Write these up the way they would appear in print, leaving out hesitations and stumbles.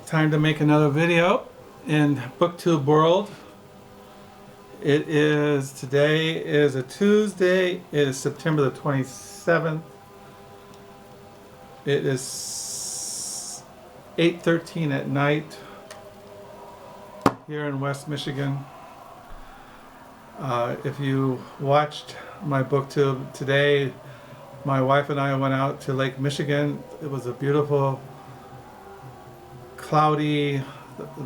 Time to make another video in BookTube world. Today is a Tuesday. It is September the 27th. It is 8:13 at night here in West Michigan. If you watched my BookTube today, my wife and I went out to Lake Michigan. It was a beautiful, cloudy,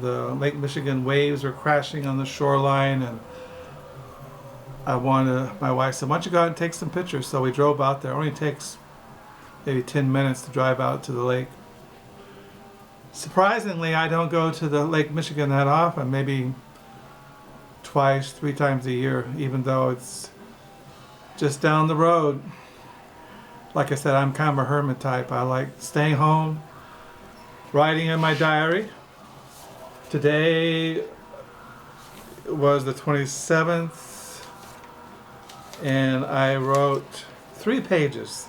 the Lake Michigan waves were crashing on the shoreline, and my wife said, why don't you go out and take some pictures? So we drove out there. It only takes maybe 10 minutes to drive out to the lake. Surprisingly, I don't go to the Lake Michigan that often, maybe twice, 3 times a year, even though it's just down the road. Like I said, I'm kind of a hermit type. I like staying home, writing in my diary. Today was the 27th, and I wrote 3 pages,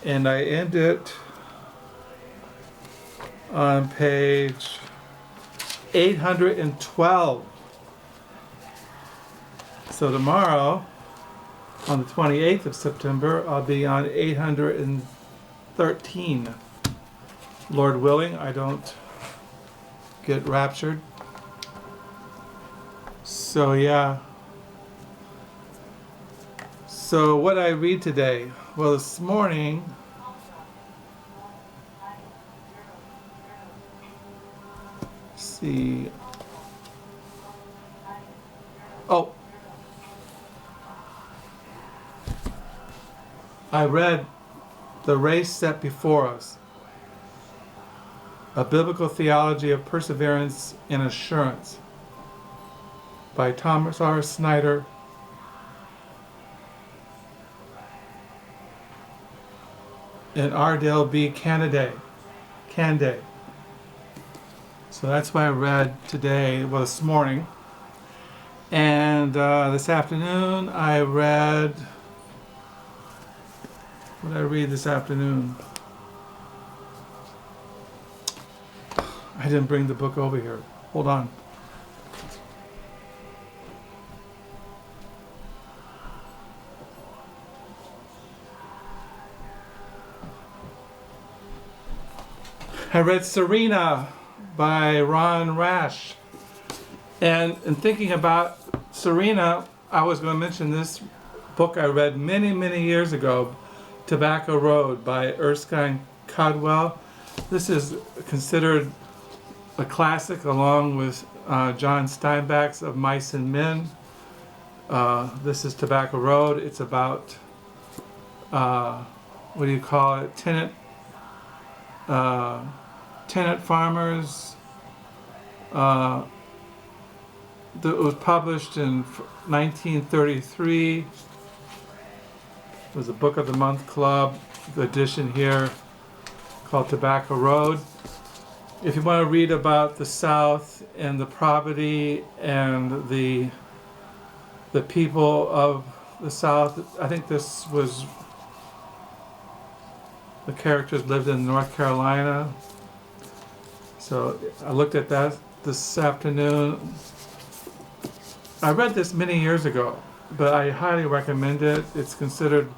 and I ended on page 812. So tomorrow, on the 28th of September, I'll be on 813. Lord willing, I don't get raptured. So yeah. So what I read today? Well, this morning, let's see. Oh, I read The Race Set Before Us, A Biblical Theology of Perseverance and Assurance by Thomas R. Snyder and Ardel B. Caneday. So that's what I read today, well, this morning. And this afternoon I read, what did I read this afternoon? I didn't bring the book over here. Hold on. I read Serena by Ron Rash. And in thinking about Serena, I was going to mention this book I read many, many years ago, Tobacco Road by Erskine Caldwell. This is considered a classic along with John Steinbeck's Of Mice and Men. This is Tobacco Road. It's about, what do you call it, tenant farmers. It was published in 1933. It was a Book of the Month Club edition here called Tobacco Road. If you want to read about the South and the poverty and the people of the South, I think this was, the characters lived in North Carolina. So I looked at that this afternoon. I read this many years ago, but I highly recommend it. It's considered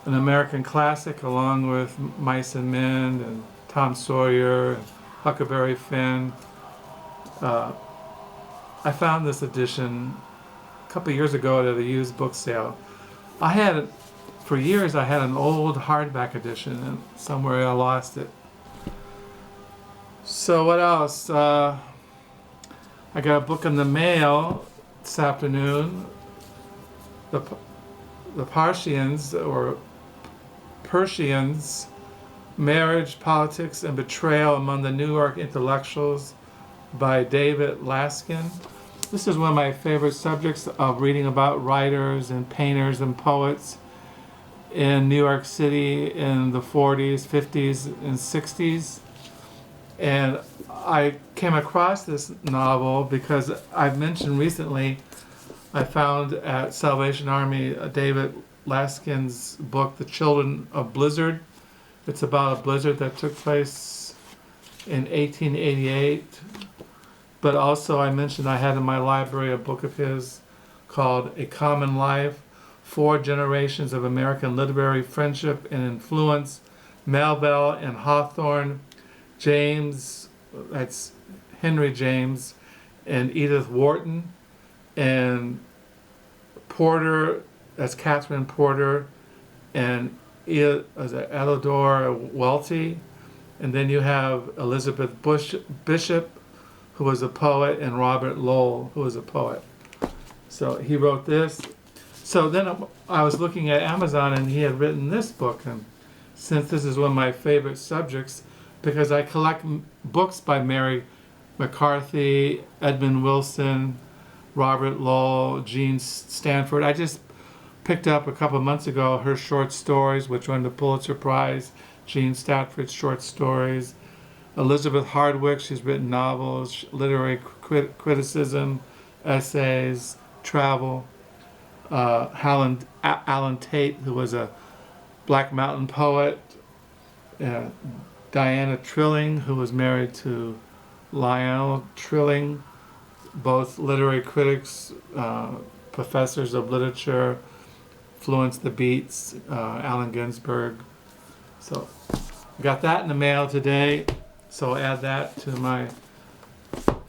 an American classic along with Mice and Men and Tom Sawyer and Huckleberry Finn. I found this edition a couple years ago at a used book sale. For years I had an old hardback edition, and somewhere I lost it. So what else? I got a book in the mail this afternoon. The Parthians, or Persians, Marriage, Politics, and Betrayal Among the New York Intellectuals by David Laskin. This is one of my favorite subjects of reading about writers and painters and poets in New York City in the 40s, 50s, and 60s. And I came across this novel because I've mentioned recently I found at Salvation Army David Laskin's book, The Children of Blizzard. It's about a blizzard that took place in 1888. But also I mentioned I had in my library a book of his called A Common Life, 4 Generations of American Literary Friendship and Influence, Melville and Hawthorne, James, that's Henry James, and Edith Wharton, and Porter, that's Catherine Porter, and Elidor Welty. And then you have Elizabeth Bishop, who was a poet, and Robert Lowell, who was a poet. So he wrote this. So then I was looking at Amazon, and he had written this book. And since this is one of my favorite subjects, because I collect books by Mary McCarthy, Edmund Wilson, Robert Lowell, Jean Stanford. I just picked up a couple of months ago her short stories, which won the Pulitzer Prize, Jean Stanford's short stories. Elizabeth Hardwick, she's written novels, literary criticism, essays, travel. Alan Tate, who was a Black Mountain poet. Diana Trilling, who was married to Lionel Trilling, both literary critics, professors of literature, Florence the Beats, Allen Ginsberg. So I got that in the mail today, so I'll add that to my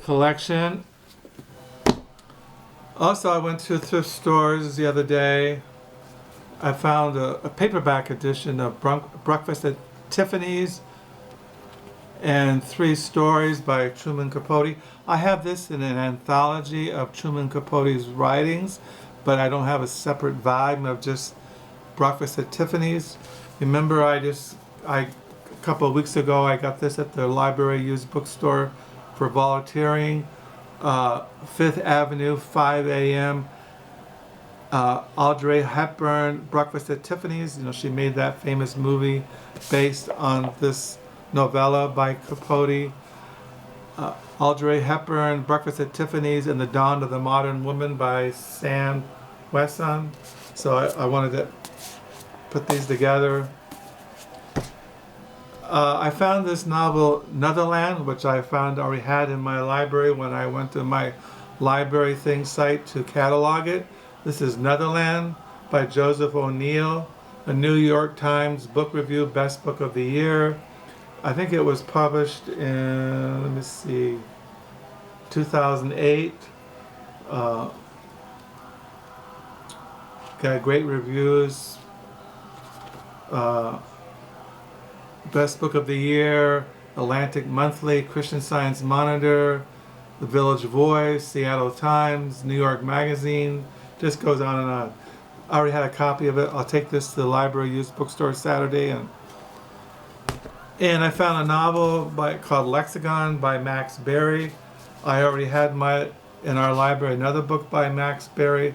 collection. Also, I went to thrift stores the other day. I found a paperback edition of Breakfast at Tiffany's and 3 stories by Truman Capote. I have this in an anthology of Truman Capote's writings, but I don't have a separate volume of just Breakfast at Tiffany's. Remember, a couple of weeks ago, I got this at the library used bookstore for volunteering. 5th Avenue, 5 a.m. Audrey Hepburn, Breakfast at Tiffany's. You know, she made that famous movie based on this novella by Capote. Audrey Hepburn, Breakfast at Tiffany's, and The Dawn of the Modern Woman by Sam Wasson. So I wanted to put these together. I found this novel, Netherland, which I found already had in my library when I went to my library thing site to catalog it. This is Netherland by Joseph O'Neill, a New York Times book review best book of the year. I think it was published in, 2008. Got great reviews. Best Book of the Year, Atlantic Monthly, Christian Science Monitor, The Village Voice, Seattle Times, New York Magazine, just goes on and on. I already had a copy of it. I'll take this to the library used bookstore Saturday. And I found a novel called Lexicon by Max Berry. I already had in our library another book by Max Berry,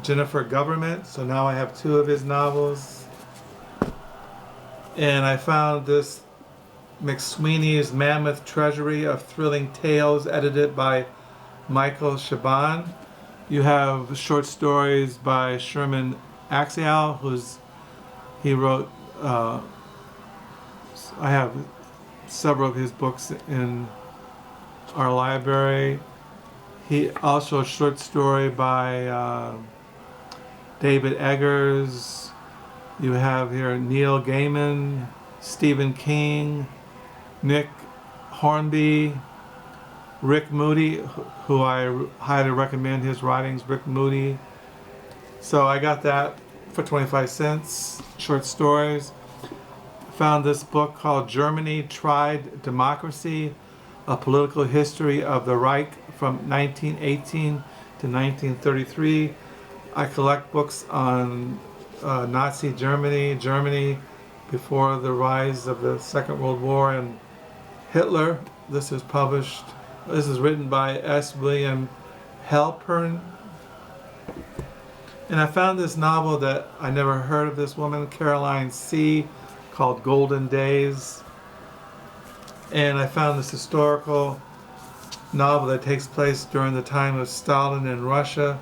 Jennifer Government. So now I have 2 of his novels. And I found this McSweeney's Mammoth Treasury of Thrilling Tales, edited by Michael Chabon. You have short stories by Sherman Axial, he wrote, I have several of his books in our library. He also a short story by David Eggers. You have here Neil Gaiman, Stephen King, Nick Hornby, Rick Moody, who I highly recommend his writings, Rick Moody. So I got that for 25 cents, short stories. Found this book called Germany Tried Democracy, A Political History of the Reich from 1918 to 1933. I collect books on Nazi Germany before the rise of the Second World War, and Hitler. This is written by S. William Halperin. And I found this novel that I never heard of this woman, Carolyn See, called Golden Days. And I found this historical novel that takes place during the time of Stalin in Russia,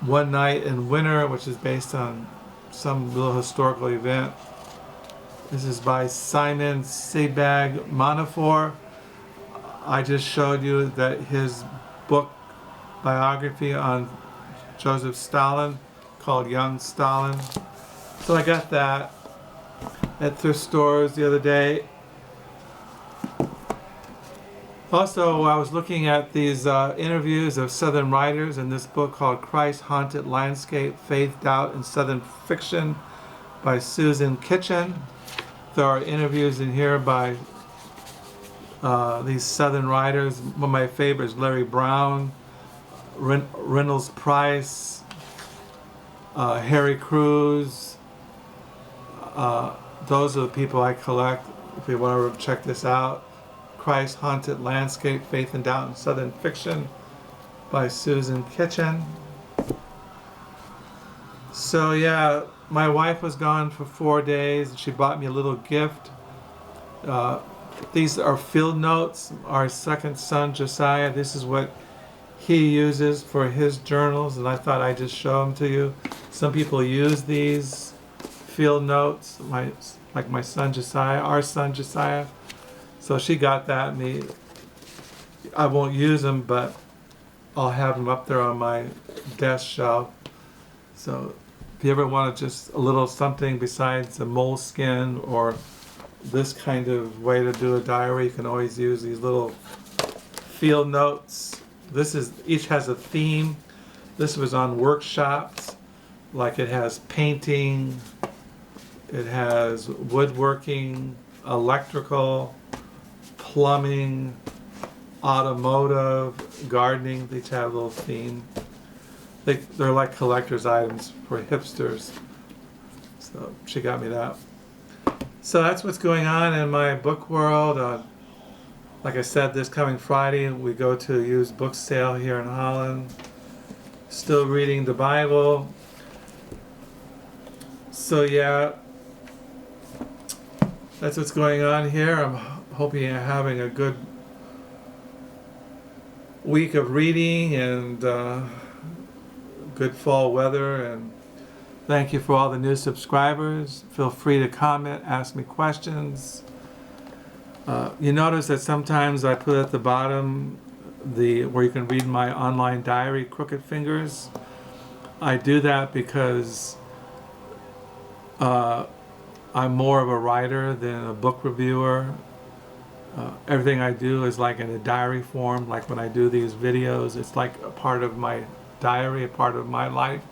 One Night in Winter, which is based on some real historical event. This is by Simon Sebag Monofor. I just showed you that his book biography on Joseph Stalin called Young Stalin. So I got that at thrift stores the other day. Also, I was looking at these interviews of Southern writers in this book called Christ Haunted Landscape, Faith, Doubt, and Southern Fiction by Susan Ketchen. There are interviews in here by these Southern writers. One of my favorites, Larry Brown, Reynolds Price, Harry Cruz. Those are the people I collect. If you want to check this out, Christ Haunted Landscape, Faith and Doubt in Southern Fiction by Susan Ketchen. So yeah, my wife was gone for 4 days and she bought me a little gift. These are field notes. Our second son, Josiah, this is what he uses for his journals, and I thought I'd just show them to you. Some people use these field notes, like my son Josiah, our son Josiah. So she got that. I won't use them, but I'll have them up there on my desk shelf. So if you ever want just a little something besides a moleskin or this kind of way to do a diary, you can always use these little field notes. Each has a theme. This was on workshops, like it has painting, it has woodworking, electrical, plumbing, automotive, gardening. They each have a little theme. They're like collector's items for hipsters. So she got me that. So that's what's going on in my book world. Like I said, this coming Friday we go to a used book sale here in Holland. Still reading the Bible. So yeah, that's what's going on here. I'm hoping you're having a good week of reading and good fall weather. And thank you for all the new subscribers. Feel free to comment, ask me questions. You notice that sometimes I put at the bottom where you can read my online diary, Crooked Fingers. I do that because I'm more of a writer than a book reviewer. Everything I do is like in a diary form. Like when I do these videos, it's like a part of my diary, a part of my life.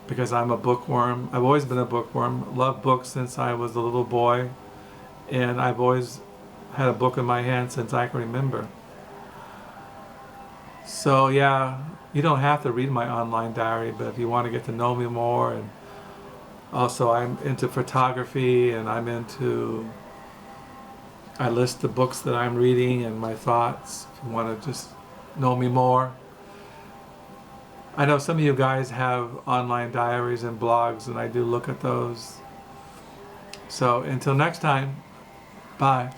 Because I'm a bookworm. I've always been a bookworm. Loved books since I was a little boy. And I've always had a book in my hand since I can remember. So yeah, you don't have to read my online diary, but if you want to get to know me more, and also I'm into photography, and I list the books that I'm reading and my thoughts, if you want to just know me more. I know some of you guys have online diaries and blogs, and I do look at those. So until next time, bye.